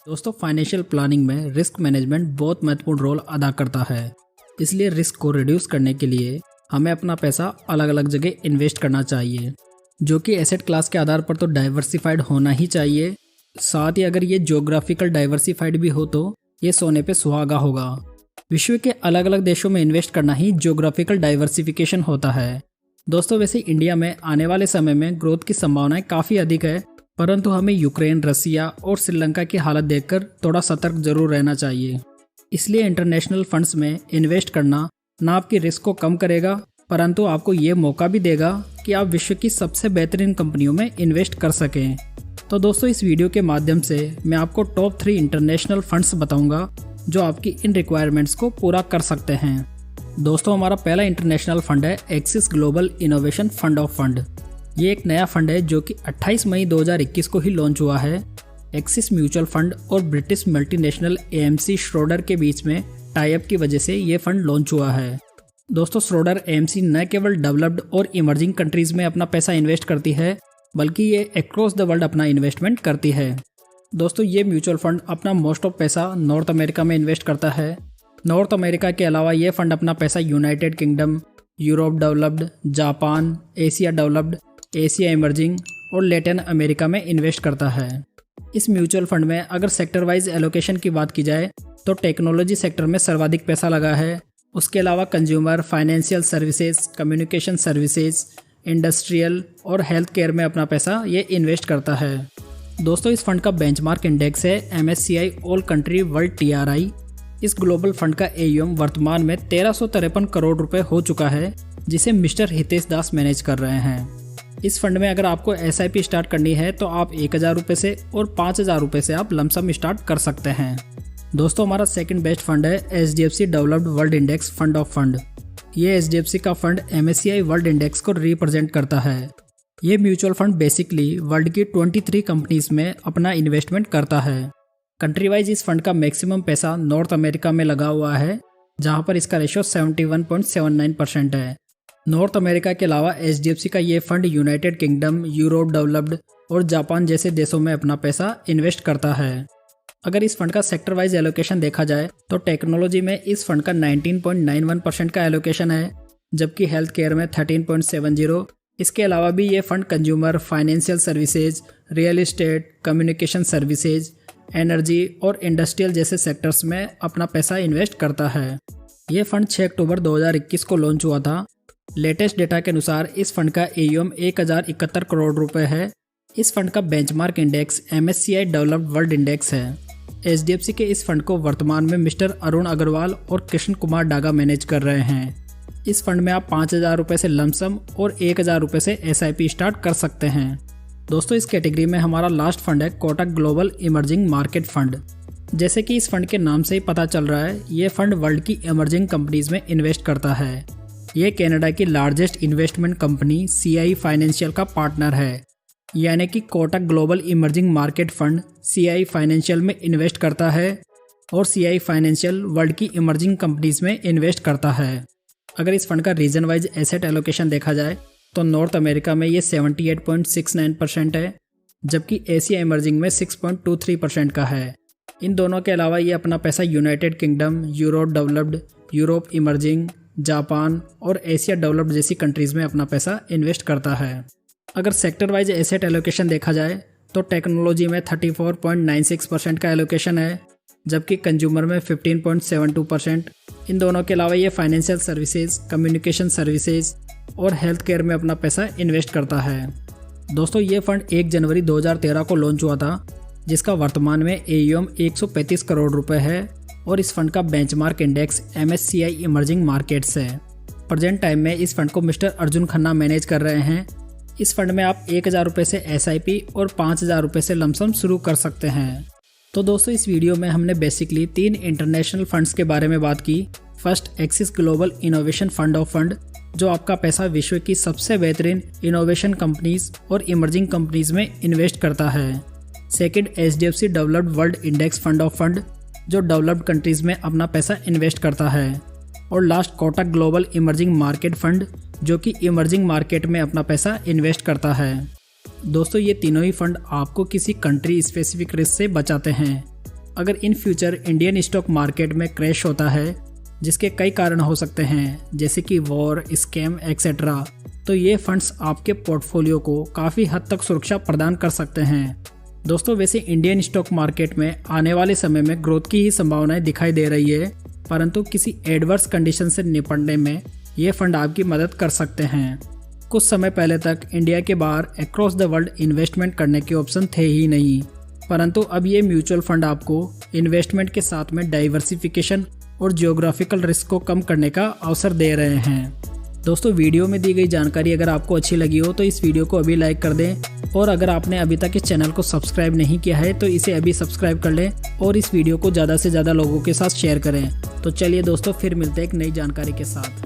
दोस्तों financial planning में risk management बहुत महत्वपूर्ण रोल अदा करता है। इसलिए रिस्क को रिड्यूस करने के लिए हमें अपना पैसा अलग अलग जगह इन्वेस्ट करना चाहिए, जो कि एसेट क्लास के आधार पर तो डाइवर्सिफाइड होना ही चाहिए। साथ ही अगर ये ज्योग्राफिकल डाइवर्सिफाइड भी हो तो ये सोने पे सुहागा होगा। विश्व के अलग अलग देशों में इन्वेस्ट करना ही ज्योग्राफिकल डाइवर्सिफिकेशन होता है। दोस्तों वैसे इंडिया में आने वाले समय में ग्रोथ की संभावनाएं काफ़ी अधिक है, परंतु हमें यूक्रेन, रसिया और श्रीलंका की हालत देखकर थोड़ा सतर्क जरूर रहना चाहिए। इसलिए इंटरनेशनल फंड्स में इन्वेस्ट करना ना आपकी रिस्क को कम करेगा, परंतु आपको ये मौका भी देगा कि आप विश्व की सबसे बेहतरीन कंपनियों में इन्वेस्ट कर सकें। तो दोस्तों इस वीडियो के माध्यम से मैं आपको टॉप 3 इंटरनेशनल फंड्स बताऊंगा जो आपकी इन रिक्वायरमेंट्स को पूरा कर सकते हैं। दोस्तों हमारा पहला इंटरनेशनल फंड है axis global innovation fund of fund. ये एक नया फंड है जो कि 28 मई 2021 को ही लॉन्च हुआ है। एक्सिस म्यूचुअल फंड और ब्रिटिश मल्टीनेशनल एएमसी श्रोडर के बीच में टाई अप की वजह से ये फंड लॉन्च हुआ है। दोस्तों श्रोडर एएमसी न केवल डेवलप्ड और इमर्जिंग कंट्रीज में अपना पैसा इन्वेस्ट करती है, बल्कि ये अक्रॉस द वर्ल्ड अपना इन्वेस्टमेंट करती है। दोस्तों ये म्यूचुअल फंड अपना मोस्ट ऑफ पैसा नॉर्थ अमेरिका में इन्वेस्ट करता है। नॉर्थ अमेरिका के अलावा ये फंड अपना पैसा United kingdom, Europe developed, Japan, Asia developed, Asia emerging और लैटिन अमेरिका में इन्वेस्ट करता है। इस म्यूचुअल फंड में अगर सेक्टर वाइज एलोकेशन की बात की जाए तो टेक्नोलॉजी सेक्टर में सर्वाधिक पैसा लगा है। उसके अलावा consumer, financial services, communication services, industrial और हेल्थ केयर में अपना पैसा ये इन्वेस्ट करता है। दोस्तों इस फंड का बेंचमार्क इंडेक्स है MSCI all country world TRI। इस ग्लोबल फंड का AUM वर्तमान में 1353 करोड़ रुपए हो चुका है, जिसे मिस्टर हितेश दास मैनेज कर रहे हैं। इस फंड में अगर आपको SIP स्टार्ट करनी है तो आप 1000 रुपये से और 5000 रुपये से आप लमसम स्टार्ट कर सकते हैं। दोस्तों हमारा सेकंड बेस्ट फंड है HDFC developed world index fund of fund. ये HDFC का फंड MSCI वर्ल्ड इंडेक्स को रिप्रेजेंट करता है। ये म्यूचुअल फंड बेसिकली वर्ल्ड की 23 कंपनीज में अपना इन्वेस्टमेंट करता है। कंट्री वाइज इस फंड का मैक्सिमम पैसा नॉर्थ अमेरिका में लगा हुआ है, जहां पर इसका रेशो 71.79% है। नॉर्थ अमेरिका के अलावा HDFC का ये fund United kingdom, Europe developed और जापान जैसे देशों में अपना पैसा इन्वेस्ट करता है। अगर इस फंड का सेक्टर वाइज एलोकेशन देखा जाए तो टेक्नोलॉजी में इस फंड का 19.91% का एलोकेशन है, जबकि हेल्थ केयर में 13.70। इसके अलावा भी ये fund consumer, financial services, real estate, communication services, energy और इंडस्ट्रियल जैसे सेक्टर्स में अपना पैसा इन्वेस्ट करता है। ये फंड 6 अक्टूबर 2021 को लॉन्च हुआ था। लेटेस्ट डेटा के अनुसार इस फंड का AUM 1071 करोड़ रुपए है। इस फंड का benchmark index MSCI developed world index है। HDFC के इस फंड को वर्तमान में मिस्टर अरुण अग्रवाल और कृष्ण कुमार डागा मैनेज कर रहे हैं। इस फंड में आप 5000 रुपये से लमसम और 1000 रुपये से SIP स्टार्ट कर सकते हैं। दोस्तों इस कैटेगरी में हमारा लास्ट फंड है Kotak global emerging market fund. जैसे कि इस फंड के नाम से ही पता चल रहा है, ये फंड वर्ल्ड की इमर्जिंग कंपनीज में इन्वेस्ट करता है। ये कनाडा की largest investment company CI financial का पार्टनर है, यानी कि Kotak global emerging market fund CI financial में इन्वेस्ट करता है और CI फाइनेंशियल वर्ल्ड की इमर्जिंग कंपनीज में इन्वेस्ट करता है। अगर इस फंड का रीजन वाइज एसेट एलोकेशन देखा जाए तो नॉर्थ अमेरिका में ये 78.69% है, जबकि एशिया इमर्जिंग में 6.23% का है। इन दोनों के अलावा ये अपना पैसा United kingdom, Europe developed, Europe emerging, Japan और एशिया डेवलप्ड जैसी कंट्रीज में अपना पैसा इन्वेस्ट करता है। अगर सेक्टर वाइज एसेट एलोकेशन देखा जाए तो टेक्नोलॉजी में 34.96% का एलोकेशन है, जबकि कंज्यूमर में 15.72%। इन दोनों के अलावा ये फाइनेंशियल सर्विसेज, कम्युनिकेशन सर्विसेज और हेल्थ केयर में अपना पैसा इन्वेस्ट करता है। दोस्तों ये फंड 1 जनवरी 2013 को लॉन्च हुआ था, जिसका वर्तमान में AUM 135 करोड़ रुपए है और इस फंड का benchmark index MSCI emerging markets है। प्रेजेंट टाइम में इस फंड को मिस्टर अर्जुन खन्ना मैनेज कर रहे हैं। इस फंड में आप 1000 रुपये से SIP और 5000 रुपये से लमसम शुरू कर सकते हैं। तो दोस्तों इस वीडियो में हमने बेसिकली 3 इंटरनेशनल फंड्स के बारे में बात की। First axis global innovation fund of fund, जो आपका पैसा विश्व की सबसे बेहतरीन इनोवेशन कंपनीज और इमर्जिंग कंपनीज में इन्वेस्ट करता है। Second HDFC developed world index fund of fund, जो डेवलप्ड कंट्रीज में अपना पैसा इन्वेस्ट करता है। और last Kotak global emerging market fund, जो कि इमर्जिंग मार्केट में अपना पैसा इन्वेस्ट करता है। दोस्तों ये तीनों ही फंड आपको किसी कंट्री स्पेसिफिक रिस्क से बचाते हैं। अगर in future Indian stock market में क्रैश होता है, जिसके कई कारण हो सकते हैं जैसे कि वॉर, स्कैम एक्सेट्रा, तो ये फंड्स आपके पोर्टफोलियो को काफ़ी हद तक सुरक्षा प्रदान कर सकते हैं। दोस्तों वैसे इंडियन स्टॉक मार्केट में आने वाले समय में ग्रोथ की ही संभावनाएं दिखाई दे रही है, परंतु किसी एडवर्स कंडीशन से निपटने में ये फंड आपकी मदद कर सकते हैं। कुछ समय पहले तक इंडिया के बाहर अक्रॉस द वर्ल्ड इन्वेस्टमेंट करने के ऑप्शन थे ही नहीं, परंतु अब ये म्यूचुअल फंड आपको इन्वेस्टमेंट के साथ में डाइवर्सिफिकेशन और जियोग्राफिकल रिस्क को कम करने का अवसर दे रहे हैं। दोस्तों वीडियो में दी गई जानकारी अगर आपको अच्छी लगी हो तो इस वीडियो को अभी लाइक कर दें, और अगर आपने अभी तक इस चैनल को सब्सक्राइब नहीं किया है तो इसे अभी सब्सक्राइब कर लें और इस वीडियो को ज़्यादा से ज़्यादा लोगों के साथ शेयर करें। तो चलिए दोस्तों फिर मिलते हैं एक नई जानकारी के साथ।